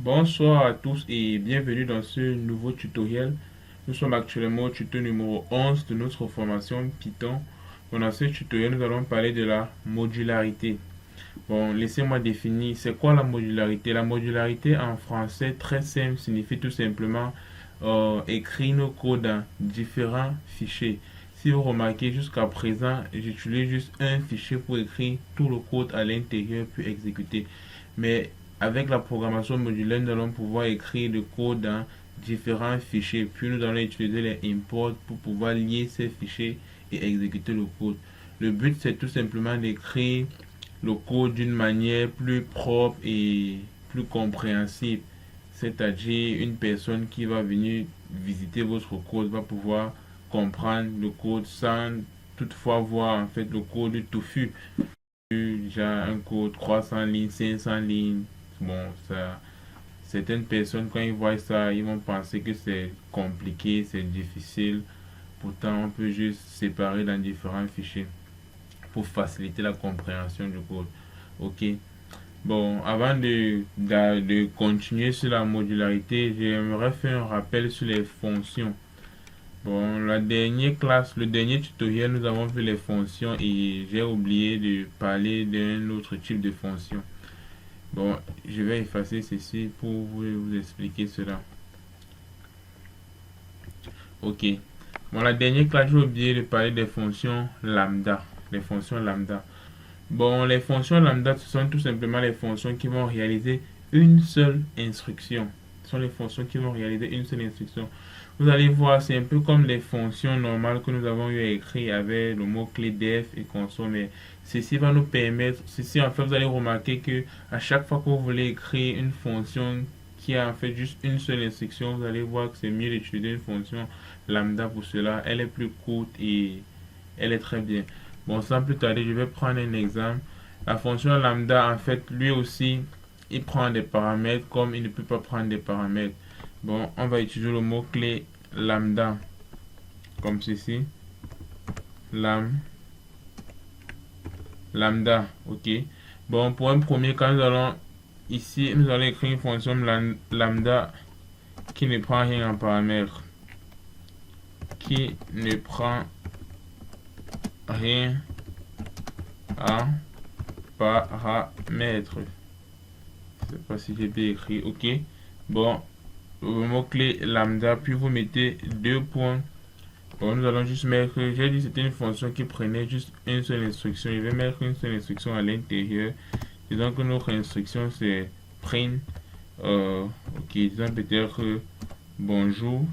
Bonsoir à tous et bienvenue dans ce nouveau tutoriel. Nous sommes actuellement au tuto numéro 11 de notre formation Python. Dans ce tutoriel, nous allons parler de la modularité. Bon, laissez-moi définir, c'est quoi la modularité? La modularité en français très simple signifie tout simplement écrire nos codes dans différents fichiers. Si vous remarquez, jusqu'à présent, j'utilise juste un fichier pour écrire tout le code à l'intérieur puis exécuter. Mais avec la programmation modulaire, nous allons pouvoir écrire le code dans différents fichiers. Puis nous allons utiliser les imports pour pouvoir lier ces fichiers et exécuter le code. Le but, c'est tout simplement d'écrire le code d'une manière plus propre et plus compréhensible. C'est-à-dire, une personne qui va venir visiter votre code va pouvoir comprendre le code sans toutefois voir en fait le code touffu. Déjà un code 300 lignes, 500 lignes. Bon, ça, certaines personnes, quand ils voient ça, ils vont penser que c'est compliqué, c'est difficile. Pourtant, on peut juste séparer dans différents fichiers pour faciliter la compréhension du code. Ok. Bon, avant de continuer sur la modularité, j'aimerais faire un rappel sur les fonctions. Bon, la dernière classe, le dernier tutoriel, nous avons vu les fonctions et j'ai oublié de parler d'un autre type de fonction. Bon, je vais effacer ceci pour vous expliquer cela. Ok. Bon, la dernière classe, j'ai oublié de parler des fonctions lambda. Les fonctions lambda. Bon, les fonctions lambda, ce sont tout simplement les fonctions qui vont réaliser une seule instruction. Ce sont les fonctions qui vont réaliser une seule instruction. Vous allez voir, c'est un peu comme les fonctions normales que nous avons eu à écrire avec le mot-clé def et console. Mais ceci va nous permettre, ceci en fait, vous allez remarquer que à chaque fois que vous voulez écrire une fonction qui a en fait juste une seule instruction, vous allez voir que c'est mieux d'utiliser une fonction lambda pour cela. Elle est plus courte et elle est très bien. Bon, sans plus tarder, je vais prendre un exemple. La fonction lambda, en fait, lui aussi, il prend des paramètres comme il ne peut pas prendre des paramètres. Bon, on va utiliser le mot-clé lambda, comme ceci. Lambda, ok. Bon, pour un premier cas, nous allons ici, nous allons écrire une fonction lambda qui ne prend rien en paramètre. Qui ne prend rien en paramètre. Je sais pas si j'ai bien écrit. Ok. Bon, le mot-clé lambda, puis vous mettez deux points. Bon, nous allons juste mettre. J'ai dit que c'était une fonction qui prenait juste une seule instruction. Je vais mettre une seule instruction à l'intérieur. Disons que notre instruction c'est print. Ok, disons peut-être bonjour.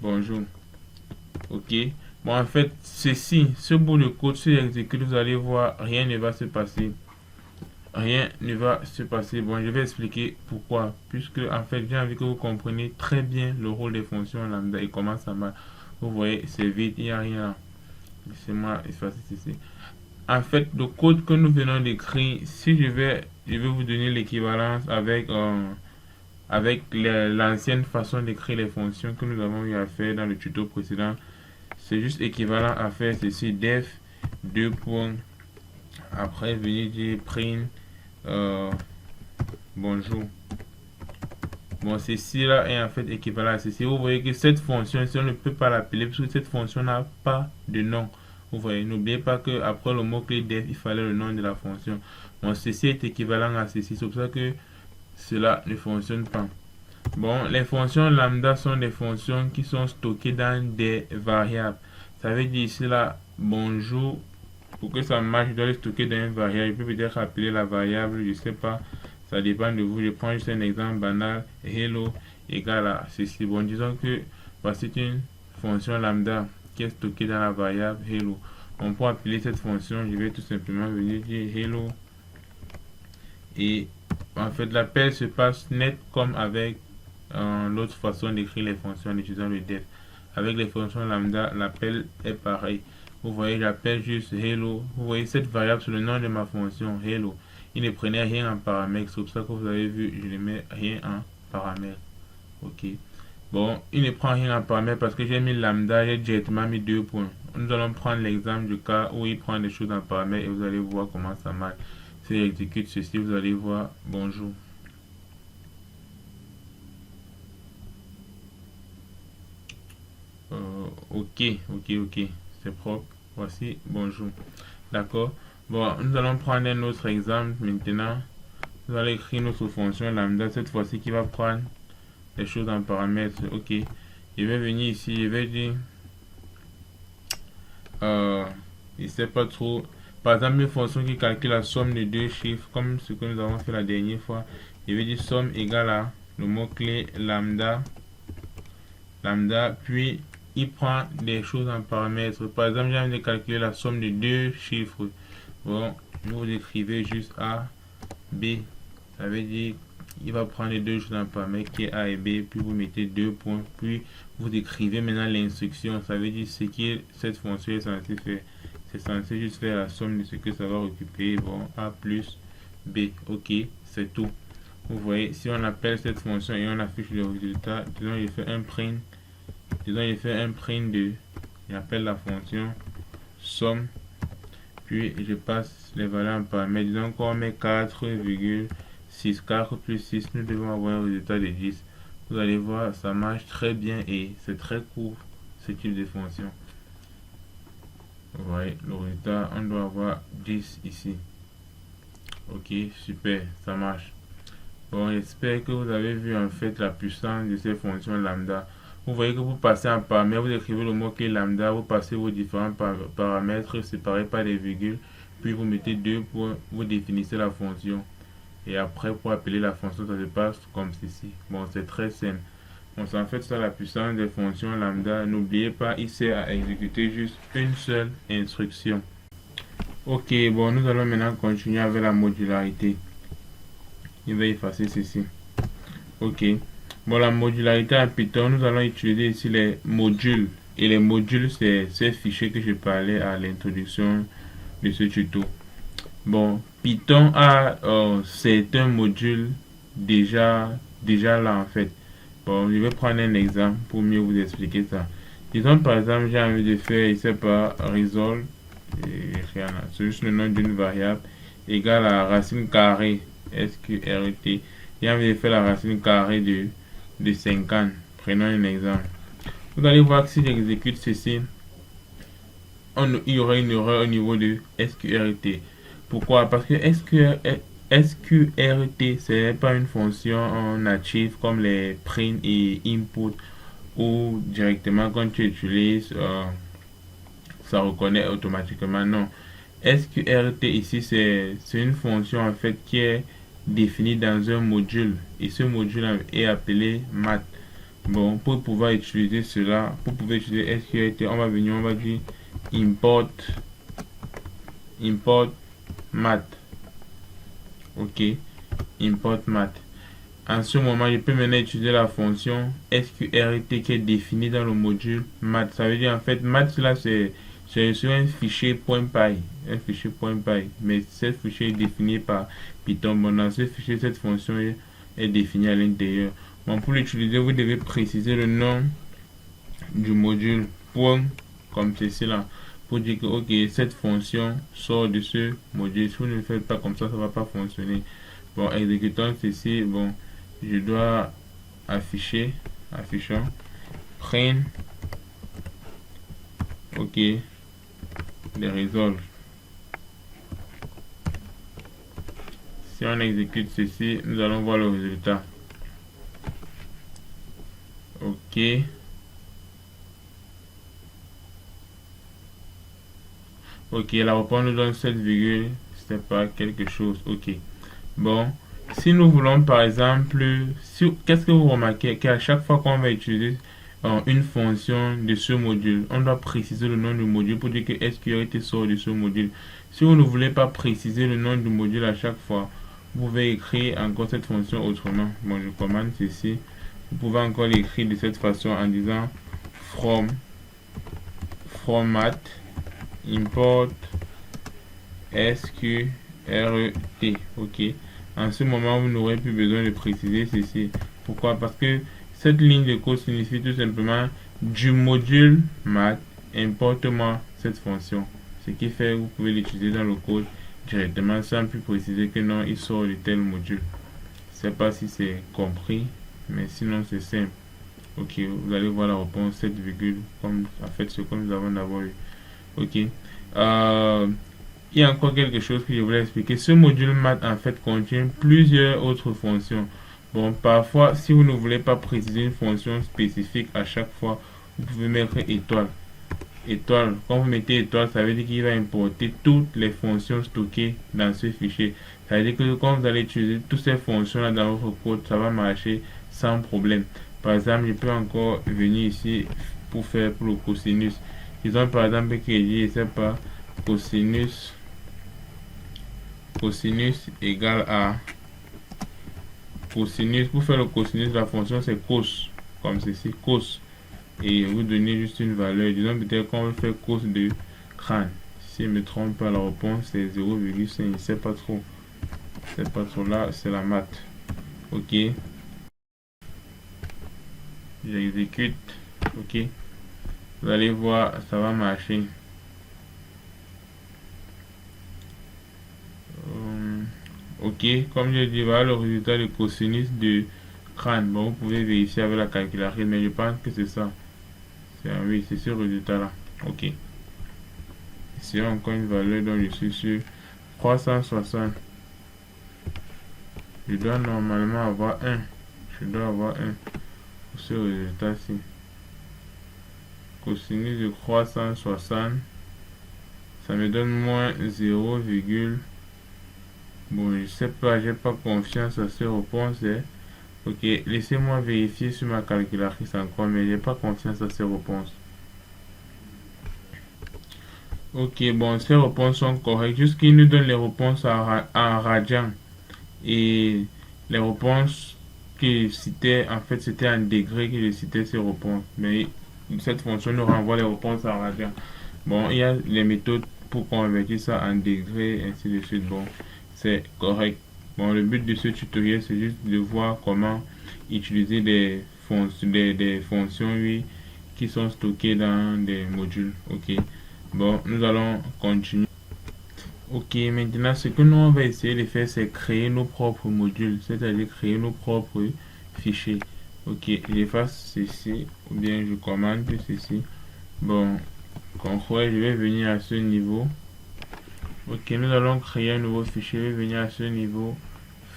Bonjour. Ok. Bon, en fait, ceci, ce bout de code, si j'exécute, vous allez voir, rien ne va se passer. Rien ne va se passer. Bon, je vais expliquer pourquoi. Puisque, en fait, j'ai envie que vous compreniez très bien le rôle des fonctions lambda et comment ça marche. Vous voyez, c'est vite, il n'y a rien. Laissez-moi effacer ceci. En fait, le code que nous venons d'écrire, si je vais vous donner l'équivalence avec l'ancienne façon d'écrire les fonctions que nous avons eu à faire dans le tuto précédent. C'est juste équivalent à faire ceci, def, deux points, après venir dire print, bonjour. Bon, ceci là est en fait équivalent à ceci. Vous voyez que cette fonction, si on ne peut pas l'appeler, parce que cette fonction n'a pas de nom. Vous voyez, n'oubliez pas que après le mot-clé def, il fallait le nom de la fonction. Bon, ceci est équivalent à ceci. C'est pour ça que cela ne fonctionne pas. Bon, les fonctions lambda sont des fonctions qui sont stockées dans des variables. Ça veut dire ici là, bonjour. Pour que ça marche, je dois le stocker dans une variable. Je peux peut-être appeler la variable, je sais pas. Ça dépend de vous. Je prends juste un exemple banal. Hello égale à ceci. Bon, disons que voici une fonction lambda qui est stockée dans la variable hello. On peut appeler cette fonction, je vais tout simplement venir dire hello. Et en fait, l'appel se passe net comme avec l'autre façon d'écrire les fonctions en utilisant le def. Avec les fonctions lambda, l'appel est pareil. Vous voyez, j'appelle juste hello. Vous voyez, cette variable, c'est le nom de ma fonction hello. Il ne prenait rien en paramètre. C'est pour ça que vous avez vu, je ne mets rien en paramètre. Ok. Bon, il ne prend rien en paramètre parce que j'ai mis lambda, j'ai directement mis deux points. Nous allons prendre l'exemple du cas où il prend des choses en paramètre et vous allez voir comment ça marche. Si j'exécute ceci, vous allez voir bonjour. Ok, ok. C'est propre. Voici, bonjour. D'accord. Bon, nous allons prendre un autre exemple maintenant. Nous allons écrire notre fonction lambda, cette fois-ci qui va prendre les choses en paramètres. Ok. Je vais venir ici, je vais dire, je sais pas trop. Par exemple, une fonction qui calcule la somme de deux chiffres, comme ce que nous avons fait la dernière fois. Je vais dire somme égale à le mot-clé lambda, puis il prend des choses en paramètres. Par exemple, j'ai envie de calculer la somme de deux chiffres. Bon, vous écrivez juste A, B. Ça veut dire il va prendre les deux choses en paramètres qui est A et B, puis vous mettez deux points, puis vous écrivez maintenant l'instruction. Ça veut dire ce que cette fonction est censée faire. C'est censé juste faire la somme de ce que ça va récupérer. Bon, A plus B. Ok, c'est tout. Vous voyez, si on appelle cette fonction et on affiche le résultat, disons il fait un print, de, j'appelle la fonction somme, puis je passe les valeurs en paramètres. Disons qu'on met 4,6, 4 plus 6, nous devons avoir un résultat de 10. Vous allez voir, ça marche très bien et c'est très court ce type de fonction. Vous voyez, le résultat, on doit avoir 10 ici. Ok, super, ça marche. Bon, j'espère que vous avez vu en fait la puissance de ces fonctions lambda. Vous voyez que vous passez en paramètre, vous écrivez le mot qui est lambda, vous passez vos différents paramètres séparés par des virgules, puis vous mettez deux points, vous définissez la fonction. Et après, pour appeler la fonction, ça se passe comme ceci. Bon, c'est très simple. Bon, c'est en fait ça la puissance des fonctions lambda. N'oubliez pas, il sert à exécuter juste une seule instruction. Ok, bon, nous allons maintenant continuer avec la modularité. Je vais effacer ceci. Ok. Bon, la modularité en Python, nous allons utiliser ici les modules. Et les modules, c'est ces fichiers que je parlais à l'introduction de ce tuto. Bon, Python a certains modules déjà là en fait. Bon, je vais prendre un exemple pour mieux vous expliquer ça. Disons par exemple, j'ai envie de faire, je sais pas, resolve, c'est juste le nom d'une variable, égale à racine carrée, SQRT. J'ai envie de faire la racine carrée de 50. Prenons un exemple. Vous allez voir que si j'exécute ceci, il y aura une erreur au niveau de SQRT. Pourquoi? Parce que SQRT, ce n'est pas une fonction native comme les print et input ou directement quand tu utilises, ça reconnaît automatiquement. Non. SQRT ici, c'est une fonction en fait qui est définie dans un module et ce module est appelé math. Bon, pour pouvoir utiliser cela, pour pouvoir utiliser SQRT, on va venir, on va dire import math. Ok, import math. En ce moment, je peux maintenant utiliser la fonction SQRT qui est définie dans le module math. Ça veut dire en fait math là c'est sur un fichier .py, mais ce fichier est défini par Python. Bon, dans ce fichier, cette fonction est définie à l'intérieur. Bon, pour l'utiliser, vous devez préciser le nom du module point comme ceci là pour dire que ok, cette fonction sort de ce module. Si vous ne le faites pas comme ça va pas fonctionner. Bon, exécutons ceci. Bon, je dois affichons print, ok, les résolve. Si on exécute ceci, nous allons voir le résultat. Ok. Ok, la réponse nous donne 7, c'est pas quelque chose. Ok. Bon, si nous voulons par exemple, qu'est-ce que vous remarquez? Qu'à chaque fois qu'on va utiliser une fonction de ce module, on doit préciser le nom du module pour dire que SQRT sort de ce module. Si vous ne voulez pas préciser le nom du module à chaque fois, vous pouvez écrire encore cette fonction autrement. Bon, je commande ceci. Vous pouvez encore l'écrire de cette façon en disant from math import SQRT. Ok. En ce moment, vous n'aurez plus besoin de préciser ceci. Pourquoi? Parce que cette ligne de code signifie tout simplement du module math, importe-moi cette fonction. Ce qui fait que vous pouvez l'utiliser dans le code directement sans plus préciser que non, il sort de tel module. Je ne sais pas si c'est compris, mais sinon c'est simple. Ok, vous allez voir la réponse 7, comme en fait ce que nous avons d'abord eu. Ok. Il y a encore quelque chose que je voulais expliquer. Ce module math en fait contient plusieurs autres fonctions. Bon, parfois, si vous ne voulez pas préciser une fonction spécifique à chaque fois, vous pouvez mettre étoile. Étoile, quand vous mettez étoile, ça veut dire qu'il va importer toutes les fonctions stockées dans ce fichier. Ça veut dire que quand vous allez utiliser toutes ces fonctions-là dans votre code, ça va marcher sans problème. Par exemple, je peux encore venir ici pour faire pour le cosinus. Disons par exemple que je dis, je sais pas, cosinus, cosinus égale à cosinus. Pour faire le cosinus, la fonction c'est cos, comme ceci, cos. Et vous donnez juste une valeur. Disons peut-être qu'on veut faire cos de crâne. Si je ne me trompe pas, la réponse c'est 0,5. C'est pas trop. C'est pas trop là, c'est la maths. Ok. J'exécute. Ok. Vous allez voir, ça va marcher. Ok, comme je dis, voilà le résultat de cosinus de crâne. Bon, vous pouvez vérifier avec la calculatrice, mais je pense que c'est ça. Oui, c'est ce résultat-là. Ok. Ici, encore une valeur dont je suis sur 360. Je dois normalement avoir 1. Je dois avoir 1 pour ce résultat-ci. Cosinus de 360. Ça me donne moins 0, bon, je sais pas, j'ai pas confiance à ces réponses. Ok, laissez-moi vérifier sur ma calculatrice encore, mais j'ai pas confiance à ces réponses. Ok, bon, ces réponses sont correctes. Juste qu'il nous donne les réponses en radian. Et les réponses que citait, en fait, c'était en degrés que je citais ces réponses. Mais cette fonction nous renvoie les réponses en radian. Bon, il y a les méthodes pour convertir ça en degrés, ainsi de suite. Bon, c'est correct. Bon, le but de ce tutoriel, c'est juste de voir comment utiliser des fonctions, oui, qui sont stockées dans des modules. Ok. Bon, nous allons continuer. Ok, maintenant, ce que nous on va essayer de faire, c'est créer nos propres modules, c'est-à-dire créer nos propres fichiers. Ok, j'efface ceci, ou bien je commande ceci. Bon, contrôle, je vais venir à ce niveau. Ok, nous allons créer un nouveau fichier. Je vais venir à ce niveau.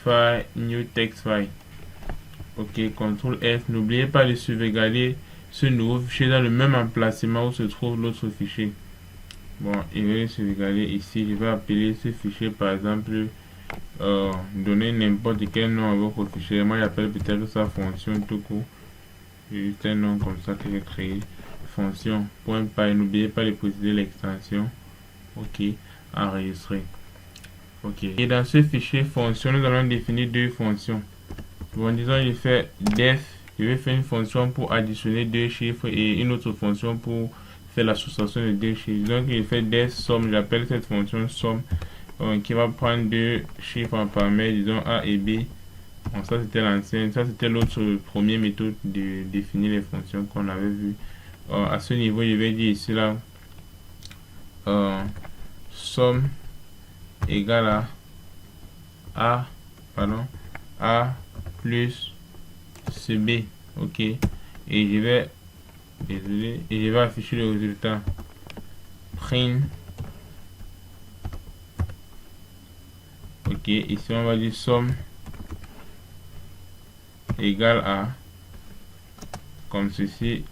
File, New Text File. Ok, CTRL F. N'oubliez pas de sauvegarder ce nouveau fichier dans le même emplacement où se trouve l'autre fichier. Bon, je vais le sauvegarder ici. Je vais appeler ce fichier par exemple, donner n'importe quel nom à votre fichier. Moi, j'appelle peut-être sa fonction tout court. Juste un nom comme ça que j'ai créé. Fonction. .py. N'oubliez pas de préciser l'extension. Ok, enregistrer. Ok, et dans ce fichier fonction, nous allons définir deux fonctions. Bon, disons, je fais def, je vais faire une fonction pour additionner deux chiffres et une autre fonction pour faire la soustraction de deux chiffres. Donc, je fais def somme, j'appelle cette fonction somme qui va prendre deux chiffres en paramètres, disons A et B. Bon, ça c'était l'ancienne, ça c'était l'autre première méthode de définir les fonctions qu'on avait vu. À ce niveau, je vais dire ici là, somme égale à A plus CB. Ok, et je vais afficher le résultat print. Ok, ici on va dire somme égale à, comme ceci.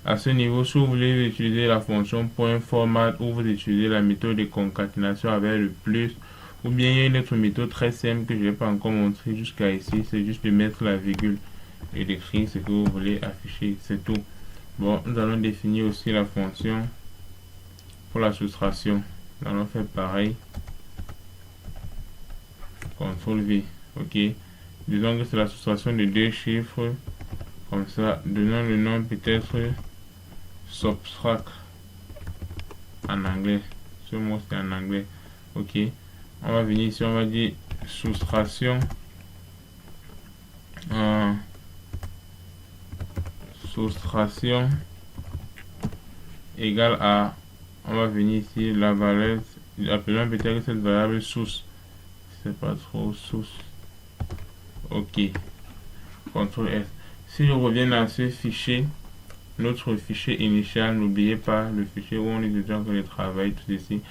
À ce niveau, si vous voulez utiliser la fonction .format ou vous utilisez la méthode de concaténation avec le plus, ou bien il y a une autre méthode très simple que je n'ai pas encore montré jusqu'à ici, c'est juste de mettre la virgule et d'écrire ce que vous voulez afficher, c'est tout. Bon, nous allons définir aussi la fonction pour la soustraction. Nous allons faire pareil. CTRL V. Ok. Disons que c'est la soustraction de deux chiffres. Comme ça, donnons le nom peut-être subtract en anglais. Ce mot c'est en anglais. Ok. On va venir ici, on va dire soustraction. Soustraction égale à, on va venir ici la valeur, appelons peut-être cette variable source, c'est pas trop source. Ok, CTRL S. Si je reviens dans ce fichier, notre fichier initial, n'oubliez pas le fichier où on est déjà en train de travailler, tout ceci.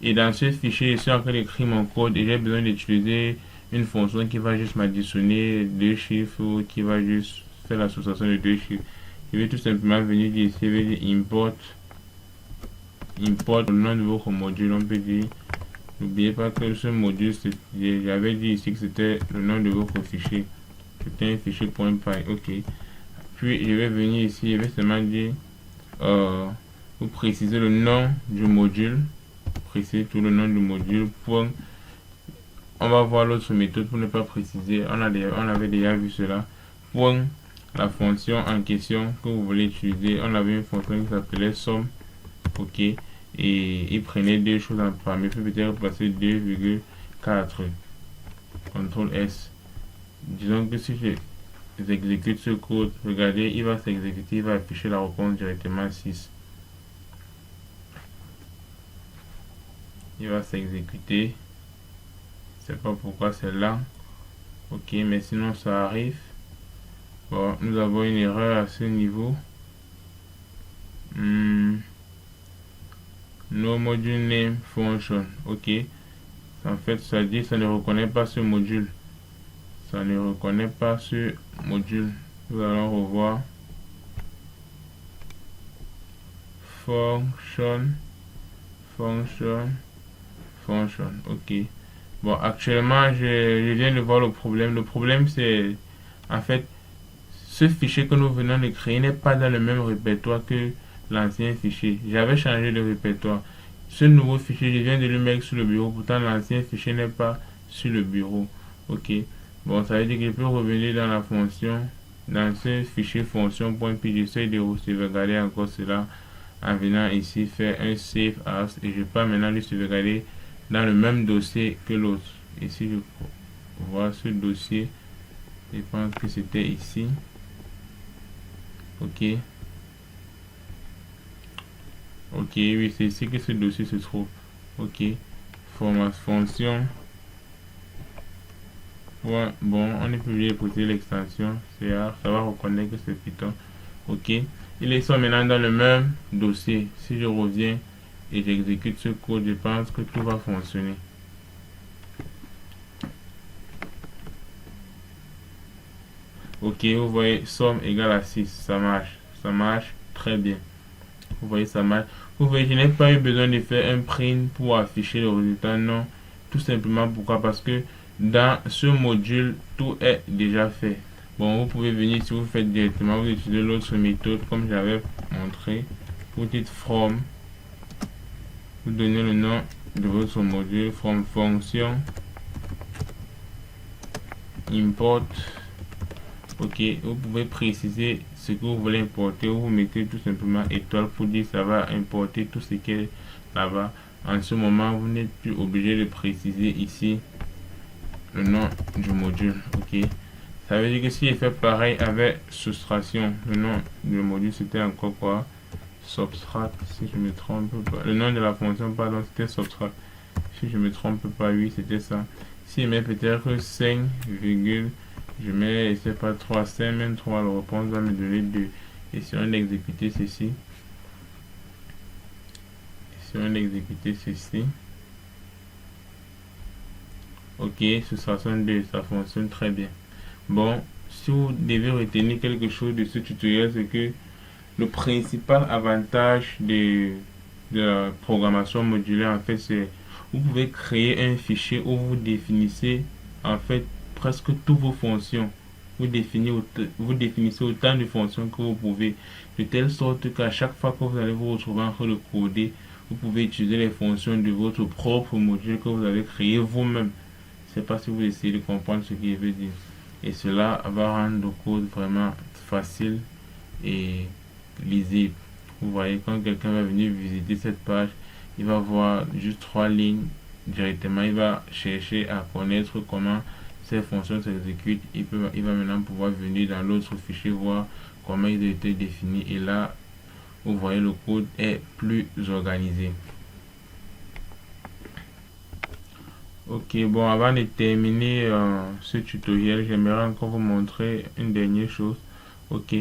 Et dans ce fichier, je suis en train d'écrire mon code et j'ai besoin d'utiliser une fonction qui va juste m'additionner deux chiffres ou qui va juste faire l'association de deux chiffres. Je vais tout simplement venir ici, je vais dire import le nom de votre module, on peut dire. N'oubliez pas que ce module, j'avais dit ici que c'était le nom de votre fichier. C'était un fichier .py, ok. Puis je vais venir ici, je vais seulement dire, vous précisez le nom du module, préciser tout le nom du module. Point. On va voir l'autre méthode pour ne pas préciser. On avait déjà vu cela. Point. La fonction en question que vous voulez utiliser. On avait une fonction qui s'appelait somme, ok. Et il prenait deux choses en premier. Peut-être passer 2,4. CTRL S. Disons que si j'exécute ce code, regardez, il va s'exécuter, il va afficher la réponse directement 6. Il va s'exécuter. Je ne sais pas pourquoi c'est là. Ok, mais sinon ça arrive. Bon, nous avons une erreur à ce niveau. No module name function. Ok. En fait, ça dit ça ne reconnaît pas ce module. Ça ne reconnaît pas ce module. Nous allons revoir. Function. Ok. Bon, actuellement, je viens de voir le problème. Le problème, c'est, en fait, ce fichier que nous venons de créer n'est pas dans le même répertoire que l'ancien fichier. J'avais changé de répertoire. Ce nouveau fichier, je viens de le mettre sur le bureau. Pourtant, l'ancien fichier n'est pas sur le bureau. Ok. Bon, ça veut dire que je peux revenir dans la fonction, dans ce fichier fonction.py. J'essaie de sauvegarder encore cela en venant ici faire un save as et je peux maintenant le sauvegarder dans le même dossier que l'autre. Ici, je vois ce dossier. Je pense que c'était ici. Ok. Ok, oui, c'est ici que ce dossier se trouve. Ok. Fonction. Ouais, bon, on est plus obligé de poser l'extension. Ça va reconnaître que c'est Python. Ok. Ils sont maintenant dans le même dossier. Si je reviens et j'exécute ce code, je pense que tout va fonctionner. Ok, vous voyez, somme égale à 6. Ça marche très bien. Vous voyez, ça marche. Vous voyez, je n'ai pas eu besoin de faire un print pour afficher le résultat. Non, tout simplement pourquoi? Parce que dans ce module, tout est déjà fait. Bon, vous pouvez venir, si vous faites directement, vous utilisez l'autre méthode comme j'avais montré. Vous dites from, vous donnez le nom de votre module, from fonction, import. Ok, vous pouvez préciser ce que vous voulez importer ou vous mettez tout simplement étoile pour dire ça va importer tout ce qui est là-bas. En ce moment, vous n'êtes plus obligé de préciser ici le nom du module. Ok, ça veut dire que si je fais pareil avec soustraction, le nom du module c'était encore quoi? Subtract, si je me trompe pas. Le nom de la fonction, pardon, c'était subtract. Si je me trompe pas, oui, c'était ça. Si je mets peut-être 5, je mets, c'est pas 3, 5, même 3, la réponse va me donner 2. Et si on exécutait ceci, ok, ce sera 2, ça fonctionne très bien. Bon, si vous devez retenir quelque chose de ce tutoriel, c'est que le principal avantage de la programmation modulaire, en fait, c'est vous pouvez créer un fichier où vous définissez en fait presque toutes vos fonctions. Vous définissez autant de fonctions que vous pouvez, de telle sorte qu'à chaque fois que vous allez vous retrouver en train de coder, vous pouvez utiliser les fonctions de votre propre module que vous avez créé vous-même. Je ne sais pas si vous essayez de comprendre ce que je veux dire. Et cela va rendre le code vraiment facile et lisible. Vous voyez, quand quelqu'un va venir visiter cette page, il va voir juste 3 lignes directement. Il va chercher à connaître comment ces fonctions s'exécutent. Il va maintenant pouvoir venir dans l'autre fichier voir comment ils ont été définis. Et là, vous voyez, le code est plus organisé. Ok, bon, avant de terminer ce tutoriel, j'aimerais encore vous montrer une dernière chose. OK.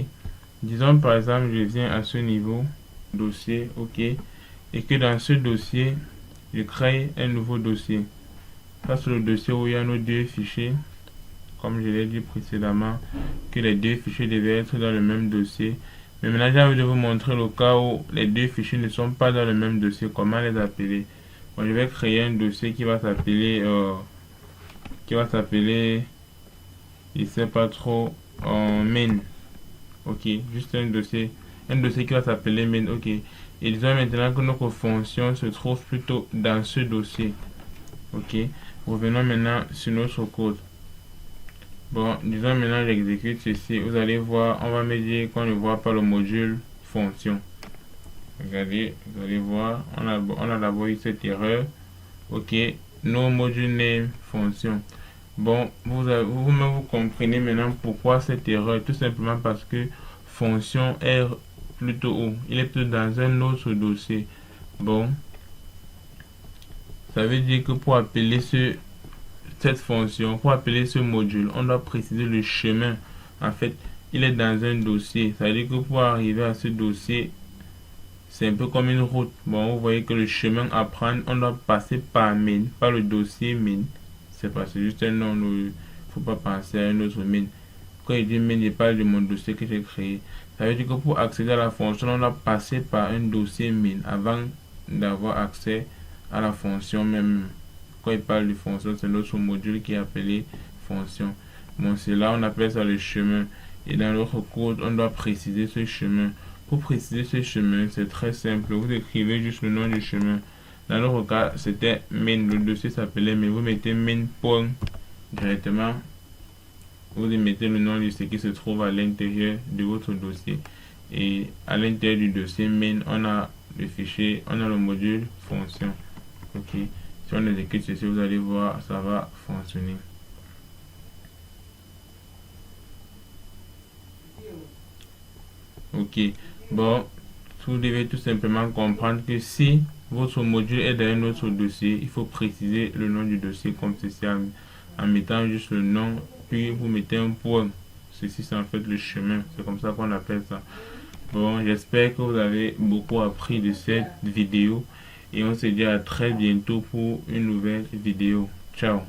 Disons par exemple, je viens à ce niveau, dossier, OK, et que dans ce dossier, je crée un nouveau dossier. Ça, c'est le dossier où il y a nos deux fichiers, comme je l'ai dit précédemment, que les deux fichiers devaient être dans le même dossier. Mais maintenant, j'ai envie de vous montrer le cas où les deux fichiers ne sont pas dans le même dossier. Comment les appeler? Bon, je vais créer un dossier qui va s'appeler, je sais pas trop, main. OK, juste un dossier qui va s'appeler main. OK. Et disons maintenant que notre fonction se trouve plutôt dans ce dossier. OK. Revenons maintenant sur notre code. Bon, disons maintenant j'exécute ceci. Vous allez voir, on va me dire qu'on ne voit pas le module fonction. Regardez, vous allez voir, on a d'abord eu cette erreur. OK, no module name fonction. Bon, vous-même vous comprenez maintenant pourquoi cette erreur. Tout simplement parce que fonction est plutôt où? Il est plutôt dans un autre dossier. Bon, ça veut dire que pour appeler cette fonction, pour appeler ce module, on doit préciser le chemin. En fait, il est dans un dossier. Ça veut dire que pour arriver à ce dossier, c'est un peu comme une route. Bon, vous voyez que le chemin à prendre, on doit passer par main, par le dossier main. C'est pas, c'est juste un nom. Il ne faut pas penser à un autre main. Quand il dit main, il parle de mon dossier que j'ai créé. Ça veut dire que pour accéder à la fonction, on doit passer par un dossier main avant d'avoir accès à la fonction même. Quand il parle de fonction, c'est notre module qui est appelé fonction. Bon, c'est là on appelle ça le chemin. Et dans notre code, on doit préciser ce chemin. Pour préciser ce chemin, c'est très simple. Vous écrivez juste le nom du chemin. Dans notre cas, c'était main. Le dossier s'appelait main. Vous mettez main point directement. Vous y mettez le nom de ce qui se trouve à l'intérieur de votre dossier. Et à l'intérieur du dossier main, on a le fichier, on a le module fonction. OK. Si on exécute ceci, vous allez voir, ça va fonctionner. OK. Bon, vous devez tout simplement comprendre que si votre module est dans un autre dossier, il faut préciser le nom du dossier comme ceci en mettant juste le nom, puis vous mettez un point. Ceci, c'est en fait le chemin. C'est comme ça qu'on appelle ça. Bon, j'espère que vous avez beaucoup appris de cette vidéo et on se dit à très bientôt pour une nouvelle vidéo. Ciao.